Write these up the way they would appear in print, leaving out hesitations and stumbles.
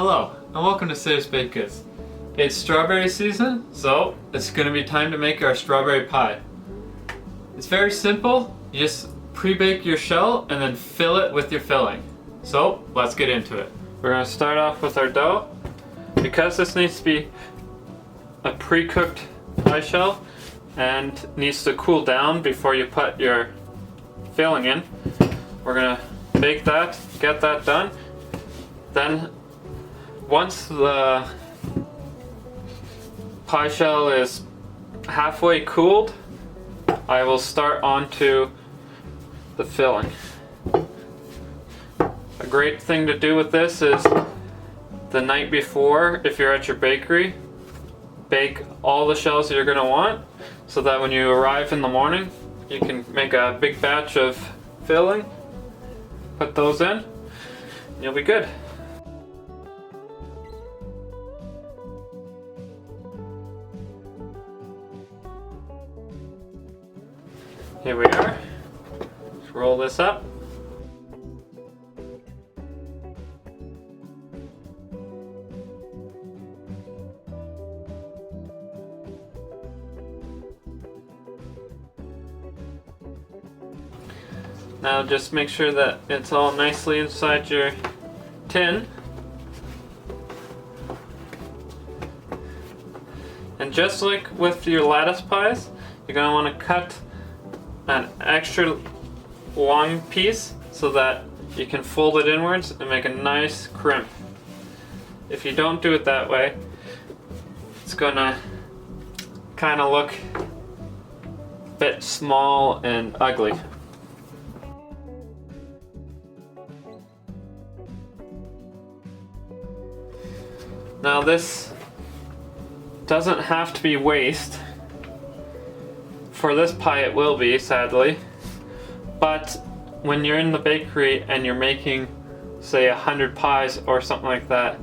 Hello, and welcome to Sarah's Baked Goods. It's strawberry season, so it's going to be time to make our strawberry pie. It's very simple. You just pre-bake your shell and then fill it with your filling. So, let's get into it. We're going to start off with our dough. Because this needs to be a pre-cooked pie shell and needs to cool down before you put your filling in, we're going to bake that, get that done. Then once the pie shell is halfway cooled, I will start onto the filling. A great thing to do with this is the night before, if you're at your bakery, bake all the shells you're going to want so that when you arrive in the morning, you can make a big batch of filling, put those in, and you'll be good. Here we are. Let's roll this up. Now just make sure that it's all nicely inside your tin. And just like with your lattice pies, you're going to want to cut an extra long piece so that you can fold it inwards and make a nice crimp. If you don't do it that way, it's gonna kind of look a bit small and ugly. Now this doesn't have to be waste. For this pie it will be, sadly, but when you're in the bakery and you're making, say, 100 pies or something like that,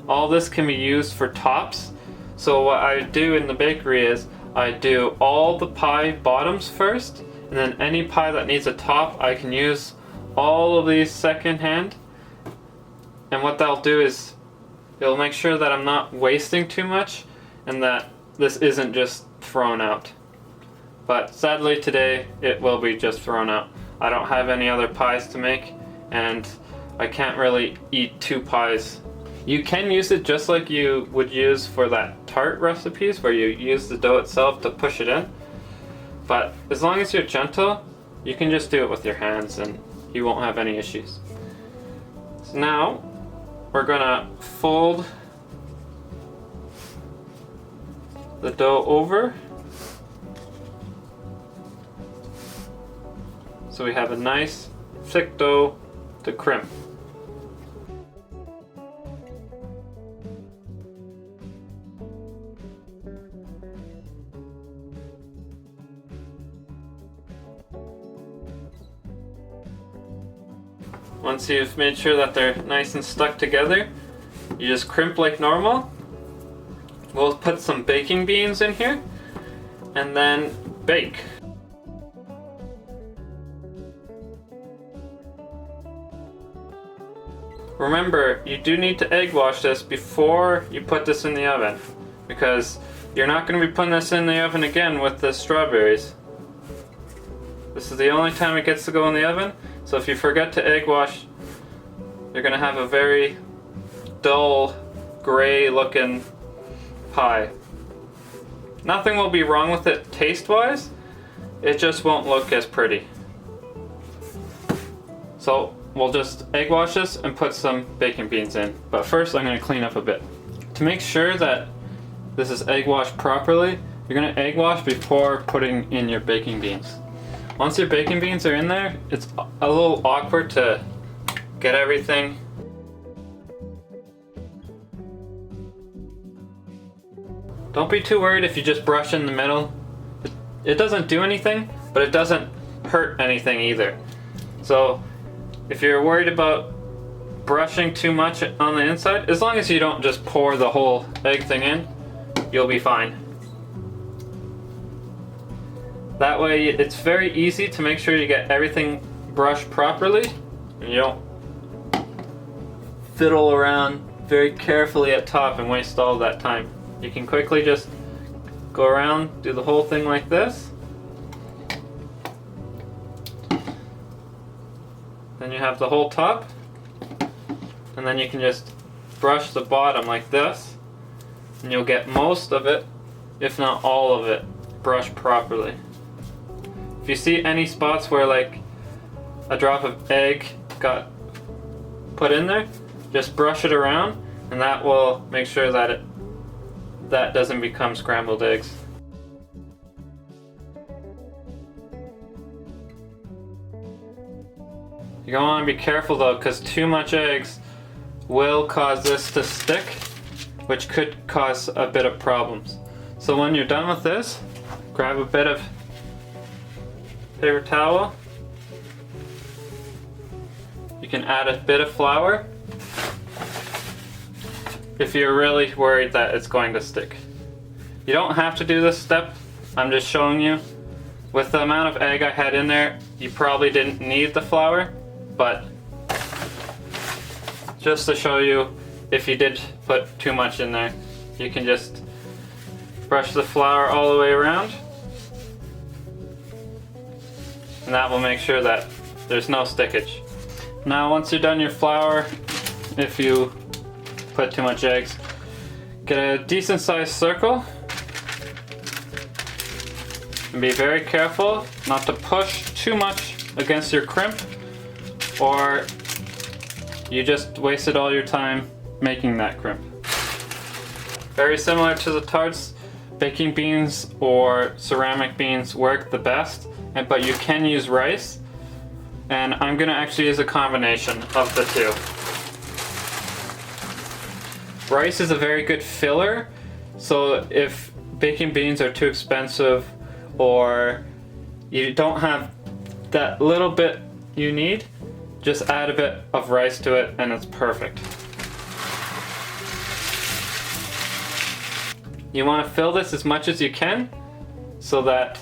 all this can be used for tops. So what I do in the bakery is I do all the pie bottoms first, and then any pie that needs a top I can use all of these secondhand. And what that'll do is it'll make sure that I'm not wasting too much and that this isn't just thrown out. But sadly today it will be just thrown out. I don't have any other pies to make and I can't really eat 2 pies. You can use it just like you would use for that tart recipes where you use the dough itself to push it in. But as long as you're gentle, you can just do it with your hands and you won't have any issues. So now we're gonna fold the dough over so we have a nice thick dough to crimp. Once you've made sure that they're nice and stuck together, you just crimp like normal. We'll put some baking beans in here and then bake. Remember, you do need to egg wash this before you put this in the oven because you're not going to be putting this in the oven again with the strawberries. This is the only time it gets to go in the oven, so if you forget to egg wash, you're going to have a very dull, gray looking pie. Nothing will be wrong with it taste-wise, it just won't look as pretty. So we'll just egg wash this and put some baking beans in. But first I'm going to clean up a bit. To make sure that this is egg washed properly, you're going to egg wash before putting in your baking beans. Once your baking beans are in there, it's a little awkward to get everything. Don't be too worried if you just brush in the middle. It doesn't do anything, but it doesn't hurt anything either. So if you're worried about brushing too much on the inside, as long as you don't just pour the whole egg thing in, you'll be fine. That way it's very easy to make sure you get everything brushed properly and you don't fiddle around very carefully at top and waste all that time. You can quickly just go around, do the whole thing like this. Then you have the whole top. And then you can just brush the bottom like this. And you'll get most of it, if not all of it, brushed properly. If you see any spots where like a drop of egg got put in there, just brush it around, and that will make sure that that doesn't become scrambled eggs. You're gonna want to be careful though, because too much eggs will cause this to stick, which could cause a bit of problems. So when you're done with this, grab a bit of paper towel. You can add a bit of flour if you're really worried that it's going to stick. You don't have to do this step, I'm just showing you. With the amount of egg I had in there, you probably didn't need the flour, but just to show you, if you did put too much in there, you can just brush the flour all the way around, and that will make sure that there's no stickage. Now once you're done your flour, if you put too much eggs, get a decent sized circle and be very careful not to push too much against your crimp, or you just wasted all your time making that crimp. Very similar to the tarts, baking beans or ceramic beans work the best, but you can use rice, and I'm gonna actually use a combination of the two. Rice is a very good filler, so if baking beans are too expensive or you don't have that little bit you need, just add a bit of rice to it and it's perfect. You want to fill this as much as you can so that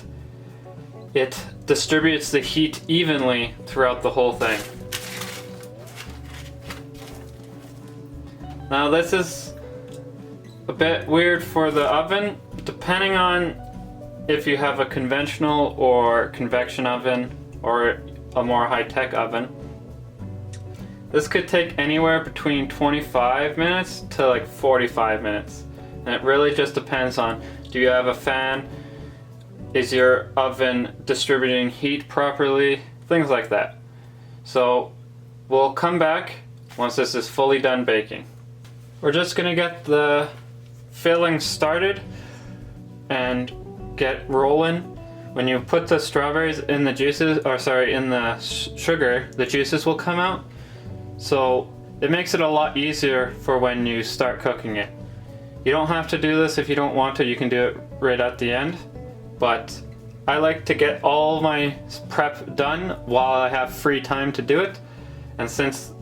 it distributes the heat evenly throughout the whole thing. Now this is a bit weird for the oven, depending on if you have a conventional or convection oven or a more high-tech oven. This could take anywhere between 25 minutes to like 45 minutes. And it really just depends on, do you have a fan? Is your oven distributing heat properly? Things like that. So we'll come back once this is fully done baking. We're just gonna get the filling started and get rolling. When you put the strawberries in the juices, or sorry, in the sugar, the juices will come out. So it makes it a lot easier for when you start cooking it. You don't have to do this if you don't want to, you can do it right at the end. But I like to get all my prep done while I have free time to do it. And since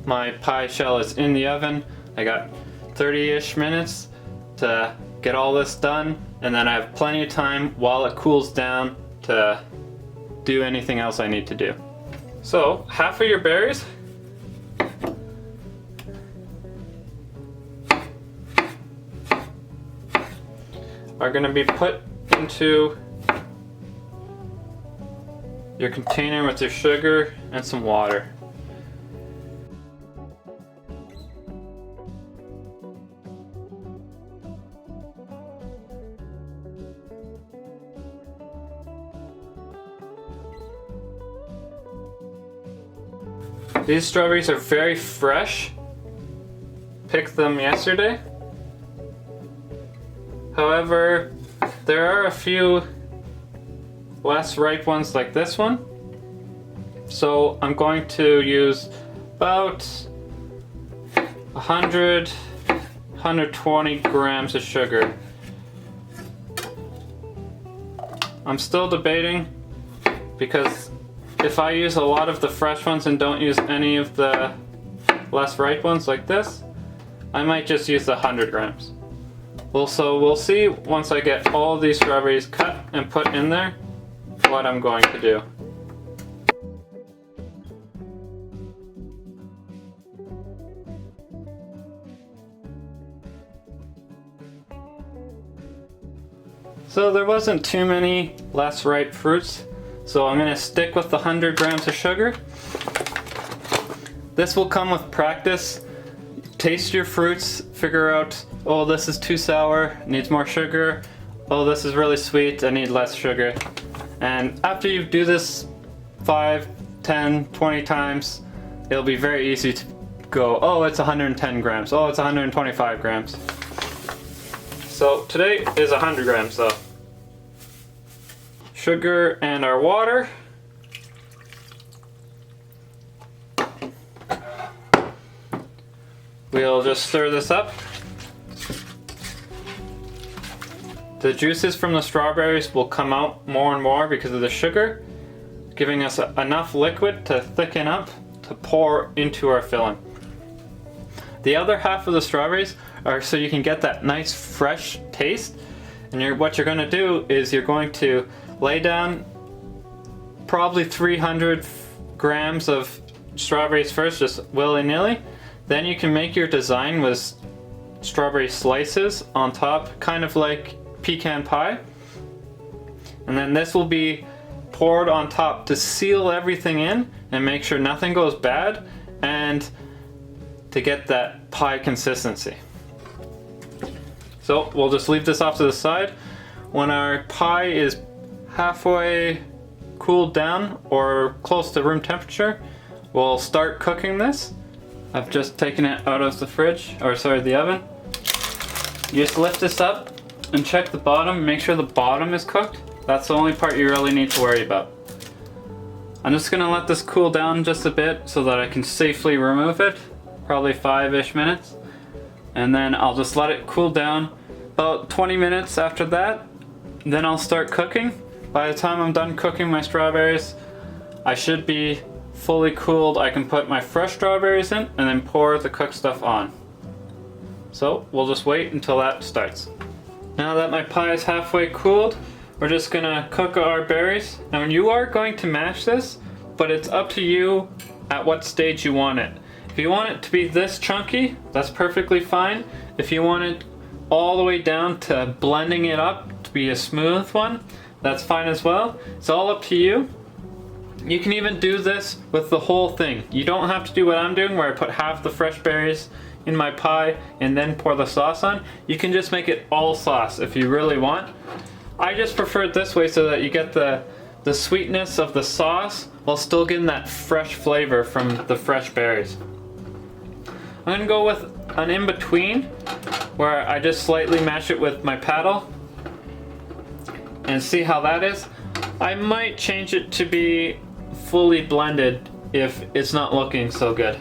my pie shell is in the oven, I got 30-ish minutes to get all this done, and then I have plenty of time while it cools down to do anything else I need to do. So half of your berries are going to be put into your container with your sugar and some water. These strawberries are very fresh. Picked them yesterday. However, there are a few less ripe ones like this one. So I'm going to use about 120 grams of sugar. I'm still debating because if I use a lot of the fresh ones and don't use any of the less ripe ones like this, I might just use the 100 grams. Well, so we'll see once I get all of these strawberries cut and put in there what I'm going to do. So there wasn't too many less ripe fruits, so I'm gonna stick with the 100 grams of sugar. This will come with practice. Taste your fruits, figure out, oh, this is too sour, needs more sugar. Oh, this is really sweet, I need less sugar. And after you do this 5, 10, 20 times, it'll be very easy to go, oh, it's 110 grams, oh, it's 125 grams. So today is 100 grams though. Sugar and our water. We'll just stir this up. The juices from the strawberries will come out more and more because of the sugar, giving us enough liquid to thicken up to pour into our filling. The other half of the strawberries are so you can get that nice fresh taste. And what you're going to do is you're going to lay down probably 300 grams of strawberries first, just willy-nilly. Then you can make your design with strawberry slices on top, kind of like pecan pie. And then this will be poured on top to seal everything in and make sure nothing goes bad and to get that pie consistency. So we'll just leave this off to the side. When our pie is halfway cooled down or close to room temperature, we'll start cooking this. I've just taken it out of the fridge, or sorry, the oven. You just lift this up and check the bottom, make sure the bottom is cooked. That's the only part you really need to worry about. I'm just gonna let this cool down just a bit so that I can safely remove it, probably 5-ish minutes. And then I'll just let it cool down about 20 minutes after that. Then I'll start cooking. By the time I'm done cooking my strawberries, I should be fully cooled. I can put my fresh strawberries in and then pour the cooked stuff on. So we'll just wait until that starts. Now that my pie is halfway cooled, we're just gonna cook our berries. Now you are going to mash this, but it's up to you at what stage you want it. If you want it to be this chunky, that's perfectly fine. If you want it all the way down to blending it up to be a smooth one, that's fine as well. It's all up to you. You can even do this with the whole thing. You don't have to do what I'm doing where I put half the fresh berries in my pie and then pour the sauce on. You can just make it all sauce if you really want. I just prefer it this way so that you get the sweetness of the sauce while still getting that fresh flavor from the fresh berries. I'm gonna go with an in-between where I just slightly mash it with my paddle and see how that is. I might change it to be fully blended if it's not looking so good.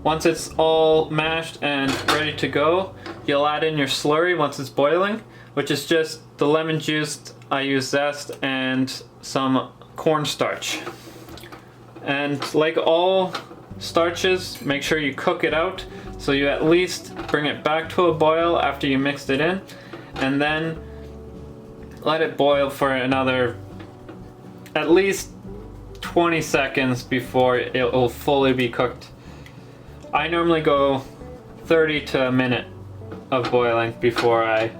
Once it's all mashed and ready to go, you'll add in your slurry once it's boiling, which is just the lemon juice. I use zest and some cornstarch. And like all starches, make sure you cook it out so you at least bring it back to a boil after you mixed it in, and then let it boil for another at least 20 seconds before it will fully be cooked. I normally go 30 to a minute of boiling before I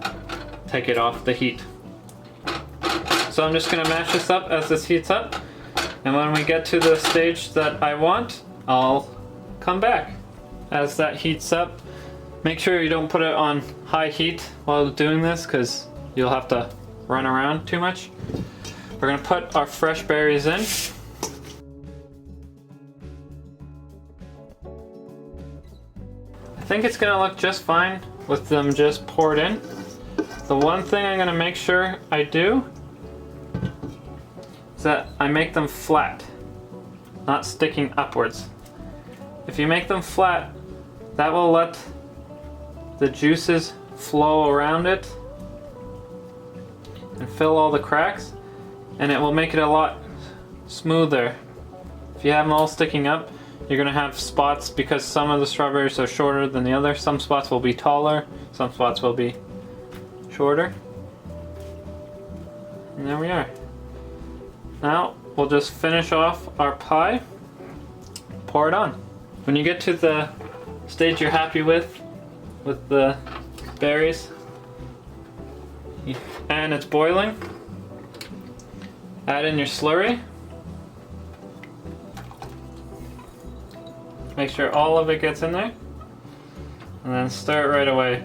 take it off the heat. So I'm just gonna mash this up as this heats up, and when we get to the stage that I want, I'll come back. As that heats up, make sure you don't put it on high heat while doing this because you'll have to run around too much. We're gonna put our fresh berries in. I think it's gonna look just fine with them just poured in. The one thing I'm gonna make sure I do is that I make them flat, not sticking upwards. If you make them flat, that will let the juices flow around it and fill all the cracks, and it will make it a lot smoother. If you have them all sticking up, you're gonna have spots because some of the strawberries are shorter than the other. Some spots will be taller, some spots will be shorter. And there we are. Now we'll just finish off our pie, pour it on. When you get to the stage you're happy with the berries, and it's boiling, add in your slurry. Make sure all of it gets in there, and then stir it right away.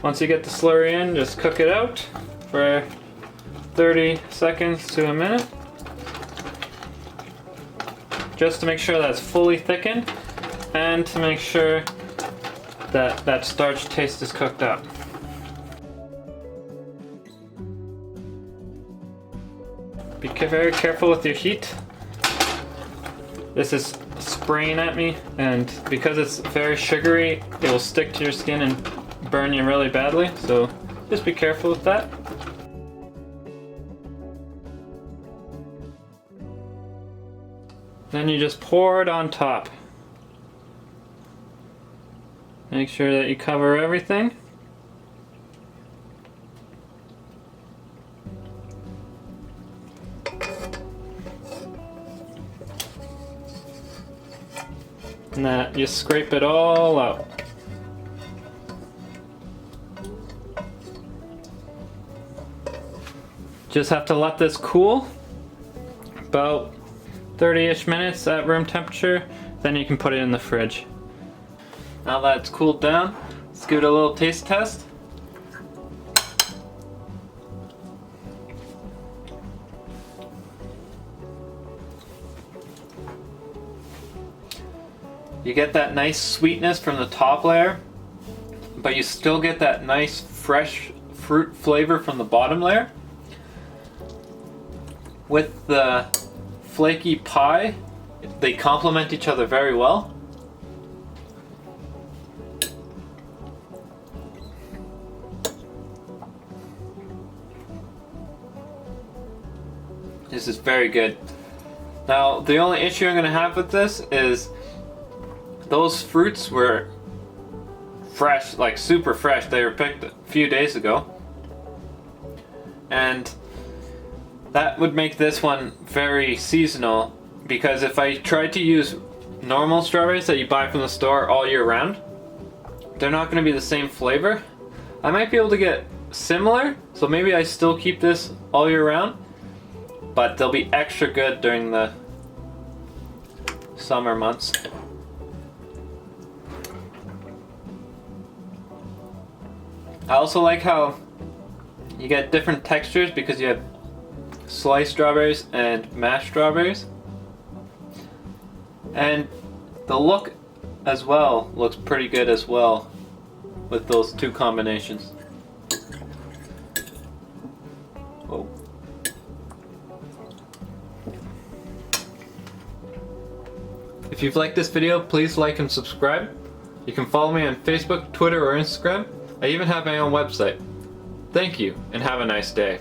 Once you get the slurry in, just cook it out for 30 seconds to a minute. Just to make sure that's fully thickened and to make sure that that starch taste is cooked up. Be very careful with your heat. This is spraying at me, and because it's very sugary, it will stick to your skin and burn you really badly, so just be careful with that. Then you just pour it on top. Make sure that you cover everything. And that you scrape it all out. Just have to let this cool about 30-ish minutes at room temperature, then you can put it in the fridge. Now that it's cooled down, let's give it a little taste test. You get that nice sweetness from the top layer, but you still get that nice fresh fruit flavor from the bottom layer. With the flaky pie, they complement each other very well. This is very good. Now, the only issue I'm going to have with this is those fruits were fresh, like super fresh. They were picked a few days ago. And that would make this one very seasonal, because if I tried to use normal strawberries that you buy from the store all year round, they're not going to be the same flavor. I might be able to get similar, so maybe I still keep this all year round, but they'll be extra good during the summer months. I also like how you get different textures because you have sliced strawberries and mashed strawberries. And the look as well looks pretty good as well with those two combinations. Whoa. If you've liked this video, please like and subscribe. You can follow me on Facebook, Twitter, or Instagram. I even have my own website. Thank you, and have a nice day.